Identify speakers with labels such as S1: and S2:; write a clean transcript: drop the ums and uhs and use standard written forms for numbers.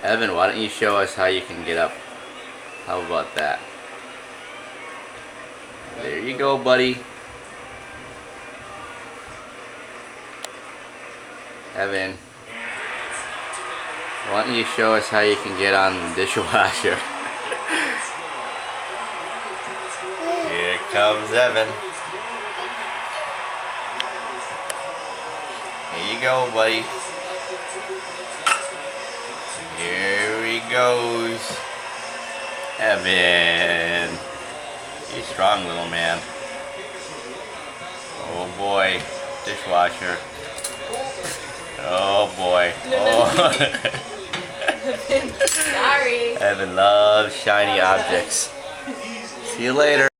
S1: Evan, why don't you show us how you can get up? How about that? There you go, buddy. Evan, why don't you show us how you can get on the dishwasher? Here comes Evan. Here you go, buddy. Here he goes. Evan. You're strong, little man. Oh boy. Dishwasher. Oh boy. Oh.
S2: Sorry.
S1: Evan loves shiny objects. See you later.